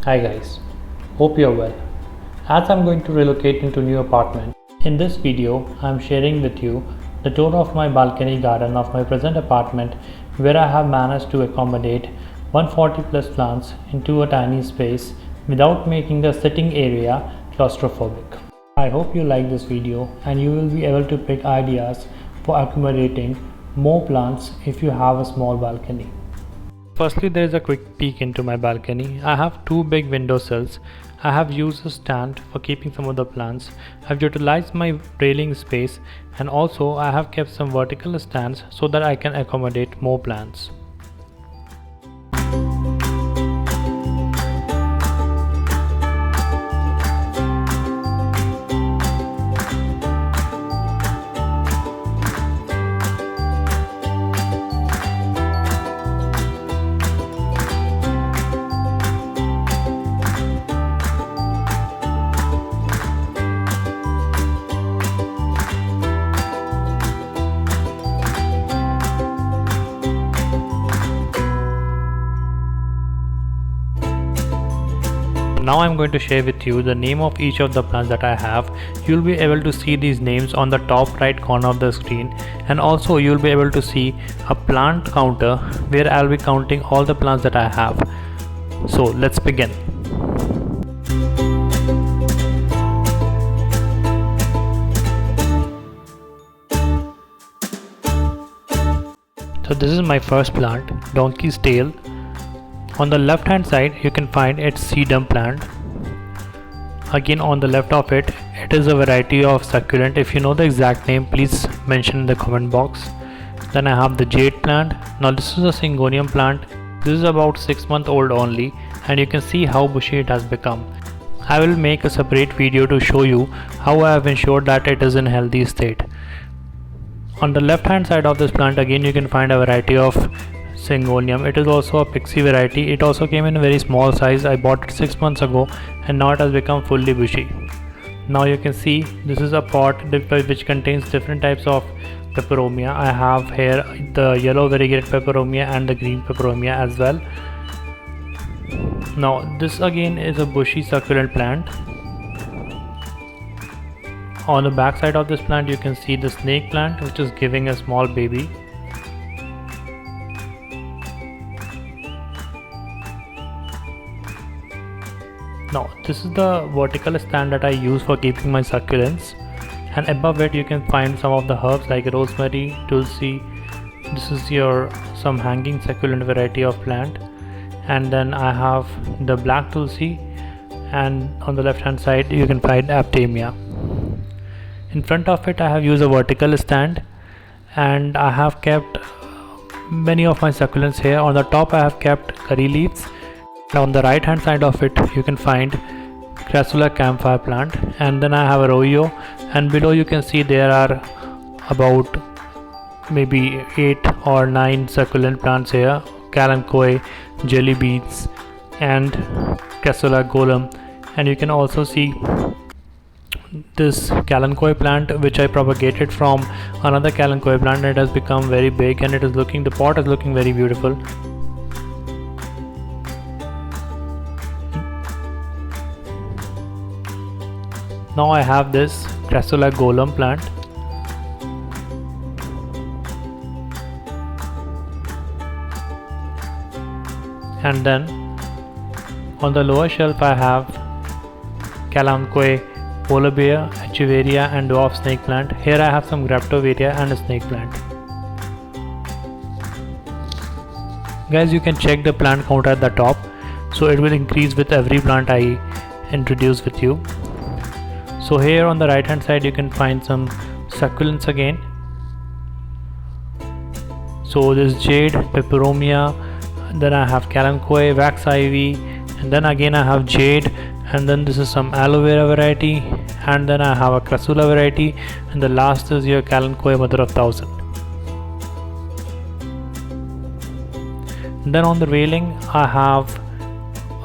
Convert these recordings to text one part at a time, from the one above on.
Hi guys, hope you're well. As I'm going to relocate into new apartment, in this video I'm sharing with you the tour of my balcony garden of my present apartment where I have managed to accommodate 140 plus plants into a tiny space without making the sitting area claustrophobic. I hope you like this video and you will be able to pick ideas for accommodating more plants if you have a small balcony. Firstly, there is a quick peek into my balcony. I have two big windowsills. I have used a stand for keeping some of the plants. I have utilized my railing space, and also I have kept some vertical stands so that I can accommodate more plants. Now I'm going to share with you the name of each of the plants that I have. You'll be able to see these names on the top right corner of the screen, and also you'll be able to see a plant counter where I'll be counting all the plants that I have. So let's begin. So this is my first plant, donkey's tail. On the left hand side you can find its sedum plant. Again on the left of it, it is a variety of succulent. If you know the exact name, please mention in the comment box. Then I have the jade plant. Now this is a syngonium plant. This is about 6 months old only, and you can see how bushy it has become. I will make a separate video to show you how I have ensured that it is in healthy state. On the left hand side of this plant again you can find a variety of syngonium. It is also a pixie variety. It also came in a very small size. I bought it 6 months ago and now it has become fully bushy. Now you can see this is a pot which contains different types of peperomia. I have here the yellow variegated peperomia and the green peperomia as well. Now this again is a bushy succulent plant. On the back side of this plant you can see the snake plant which is giving a small baby. Now this is the vertical stand that I use for keeping my succulents, and above it you can find some of the herbs like rosemary, tulsi. This is your some hanging succulent variety of plant, and then I have the black tulsi, and on the left hand side you can find aptamia. In front of it I have used a vertical stand, and I have kept many of my succulents here. On the top I have kept curry leaves. On the right hand side of it you can find Crassula camphire plant, and then I have a royo, and below you can see there are about maybe 8 or 9 succulent plants here, Kalanchoe, jelly beans and Crassula golem. And you can also see this Kalanchoe plant which I propagated from another Kalanchoe plant. It has become very big and the pot is looking very beautiful. Now I have this Crassula golem plant. And then on the lower shelf I have Kalanchoe, polar bear, echeveria and dwarf snake plant. Here I have some graptovaria and a snake plant. Guys, you can check the plant count at the top, so it will increase with every plant I introduce with you. So here on the right hand side you can find some succulents again. So this jade, peperomia, then I have Kalanchoe, wax ivy, and then again I have jade, and then this is some aloe vera variety, and then I have a Crassula variety, and the last is your Kalanchoe mother of thousand. And then on the railing I have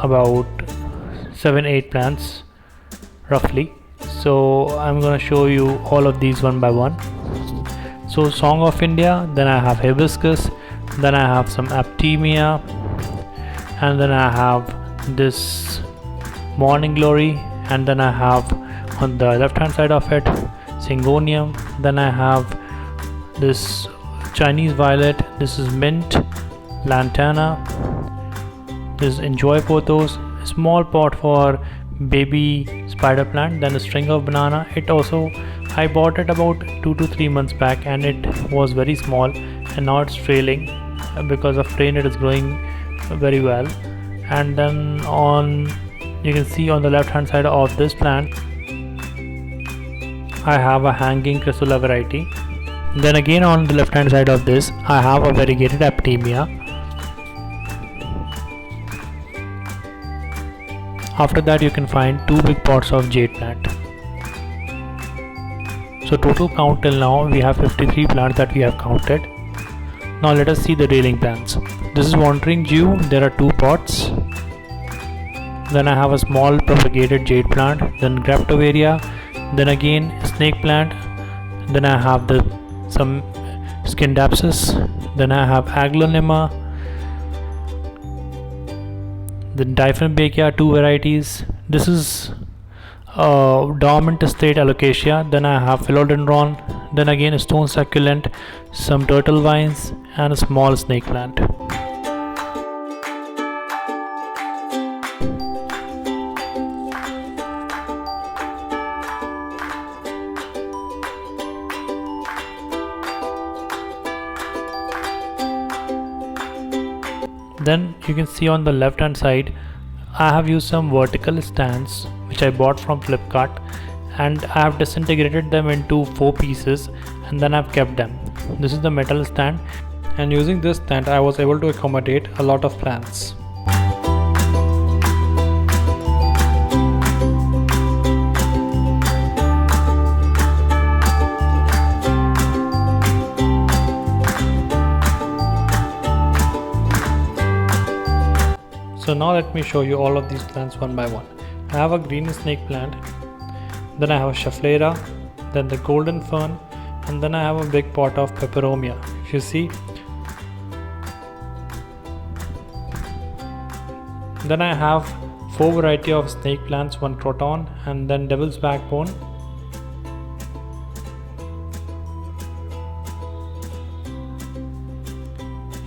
about 7-8 plants roughly. So I'm gonna show you all of these one by one. So Song of India, then I have hibiscus, then I have some aptamia, and then I have this Morning Glory, and then I have on the left hand side of it Syngonium. Then I have this Chinese Violet, this is Mint, Lantana, this is Enjoy Pothos, a small pot for baby spider plant, then a string of banana. It also, I bought it about 2 to 3 months back and it was very small, and now it's trailing because of rain. It is growing very well. And then you can see on the left hand side of this plant I have a hanging Chrysula variety. Then again on the left hand side of this I have a variegated Aptemia. After that you can find 2 big pots of jade plant. So total count till now we have 53 plants that we have counted. Now let us see the railing plants. This is Wandering Jew, there are 2 pots. Then I have a small propagated jade plant, then Graptovaria, then again snake plant, then I have some Scindapsus, then I have Aglonema, then Diphambacea, 2 varieties. This is dormant state Alocasia. Then I have Philodendron, then again a stone succulent, some turtle vines, and a small snake plant. Then you can see on the left hand side I have used some vertical stands which I bought from Flipkart, and I have disintegrated them into 4 pieces and then I've kept them. This is the metal stand, and using this stand I was able to accommodate a lot of plants. So now let me show you all of these plants one by one. I have a green snake plant, then I have a Schefflera, then the golden fern, and then I have a big pot of Peperomia. If you see, then I have 4 variety of snake plants, 1 croton, and then devil's backbone.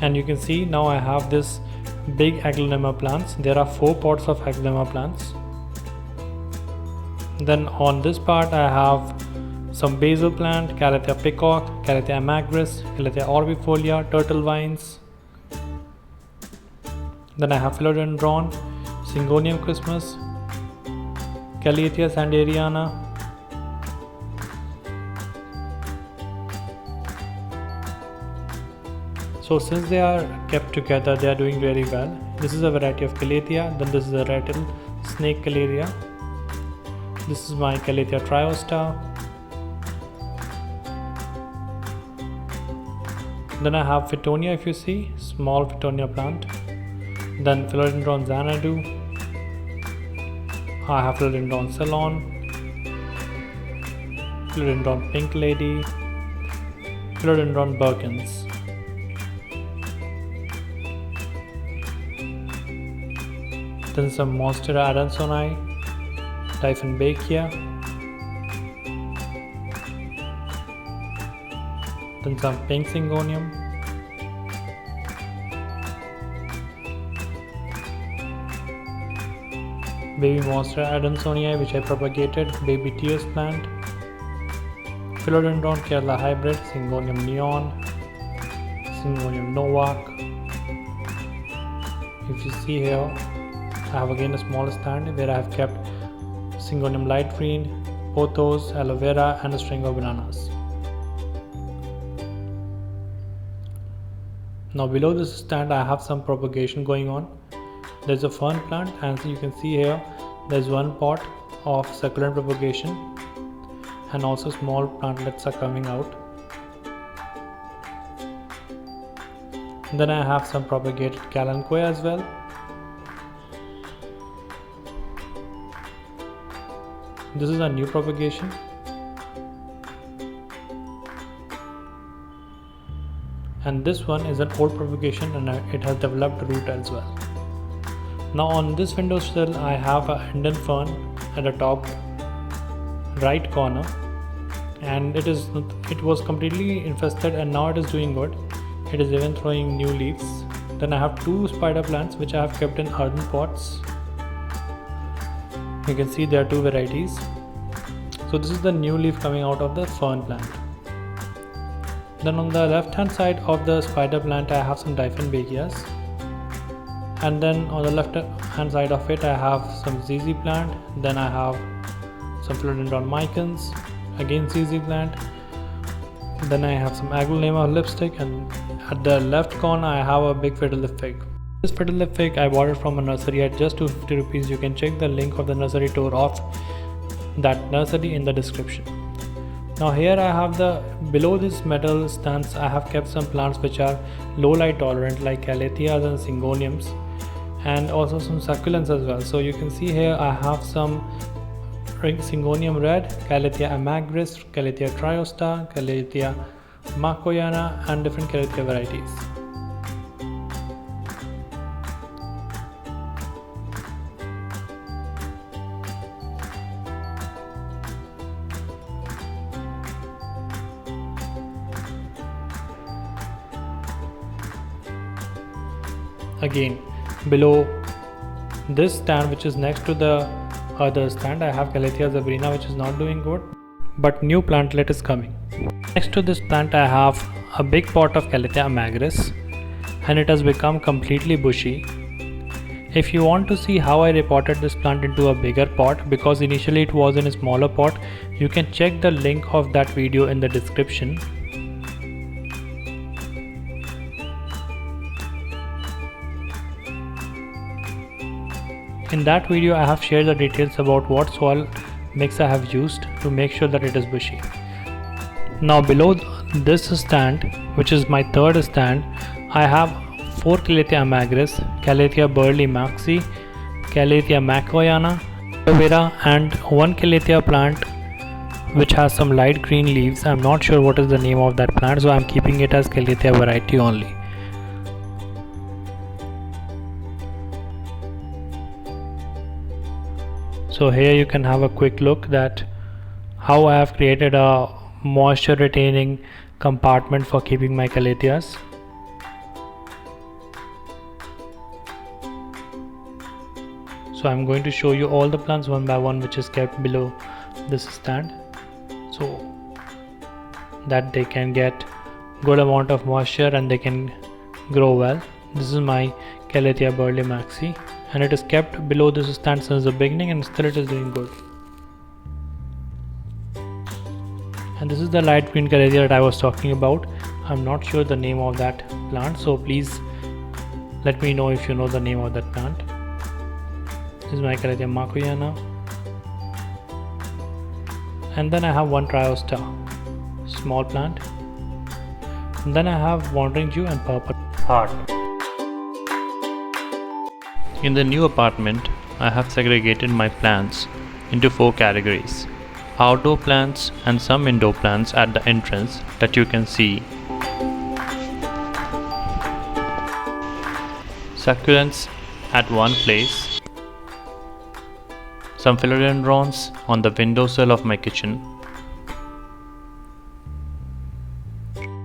And you can see now I have this big Aglonema plants. There are 4 pots of Aglonema plants. Then on this part I have some basil plant, Calathea peacock, Calathea Amagris, Calathea orbifolia, turtle vines. Then I have Philodendron, Syngonium Christmas, Calathea sanderiana, so since they are kept together they are doing really well. This is a variety of Calathea, then this is a Rattle snake Calathea. This is my Calathea triosta. Then I have Fittonia, if you see, small Fittonia plant. Then Philodendron Xanadu. I have Philodendron Ceylon, Philodendron Pink Lady, Philodendron Birkins. Then some Monstera adansonii, Diphambacea, then some pink Syngonium, baby Monstera adansonii which I propagated, baby tears plant, Philodendron Kerala hybrid, Syngonium neon, Syngonium novak. If you see here, I have again a small stand where I have kept Syngonium light green, pothos, aloe vera, and a string of bananas. Now below this stand I have some propagation going on. There's a fern plant, and so you can see here there's 1 pot of succulent propagation, and also small plantlets are coming out. And then I have some propagated Kalanchoe as well. This is a new propagation. And this one is an old propagation and it has developed root as well. Now on this windowsill I have a hidden fern at the top right corner, and it was completely infested, and now it is doing good. It is even throwing new leaves. Then I have two spider plants which I have kept in earthen pots. You can see there are two varieties. So this is the new leaf coming out of the fern plant. Then on the left hand side of the spider plant I have some Diphyllobias, and then on the left hand side of it I have some ZZ plant. Then I have some Philodendron micans, again ZZ plant. Then I have some Aglaonema lipstick, and at the left corner I have a big Fiddle Leaf Fig. This Fiddle Leaf Fig I bought it from a nursery at just 250 rupees. You can check the link of the nursery tour of that nursery in the description. Now here I have below this metal stands I have kept some plants which are low light tolerant, like Calatheas and Syngoniums, and also some succulents as well. So you can see here I have some Syngonium red, Calathea Amagris, Calathea triosta, Calathea Makoyana, and different Calathea varieties. Again, below this stand which is next to the other stand I have Calathea Zebrina, which is not doing good, but new plantlet is coming. Next to this plant I have a big pot of Calathea Amagris, and it has become completely bushy. If you want to see how I repotted this plant into a bigger pot, because initially it was in a smaller pot, you can check the link of that video in the description. In that video I have shared the details about what soil mix I have used to make sure that it is bushy. Now below this stand, which is my third stand, I have 4 Calathea Amagris, Calathea burley maxi, Calathea makoyana, aloe vera, and one Calathea plant which has some light green leaves. I am not sure what is the name of that plant, so I am keeping it as Calathea variety only. So here you can have a quick look that how I have created a moisture retaining compartment for keeping my Calatheas. So I'm going to show you all the plants one by one which is kept below this stand, so that they can get good amount of moisture and they can grow well. This is my Calathea burley maxi, and it is kept below this stand since the beginning, and still it is doing good. And this is the light green Calathea that I was talking about. I'm not sure the name of that plant, so please let me know if you know the name of that plant. This is my Calathea Makoyana, and then I have one triosta, small plant, and then I have Wandering Jew and Purple Heart. In the new apartment, I have segregated my plants into 4 categories: outdoor plants and some indoor plants at the entrance that you can see, succulents at one place, some philodendrons on the windowsill of my kitchen,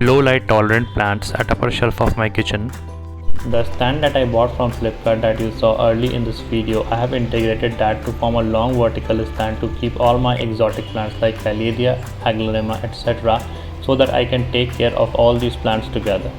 low light tolerant plants at upper shelf of my kitchen. The stand that I bought from Flipkart that you saw early in this video, I have integrated that to form a long vertical stand to keep all my exotic plants like Calathea, Aglaonema, etc., so that I can take care of all these plants together.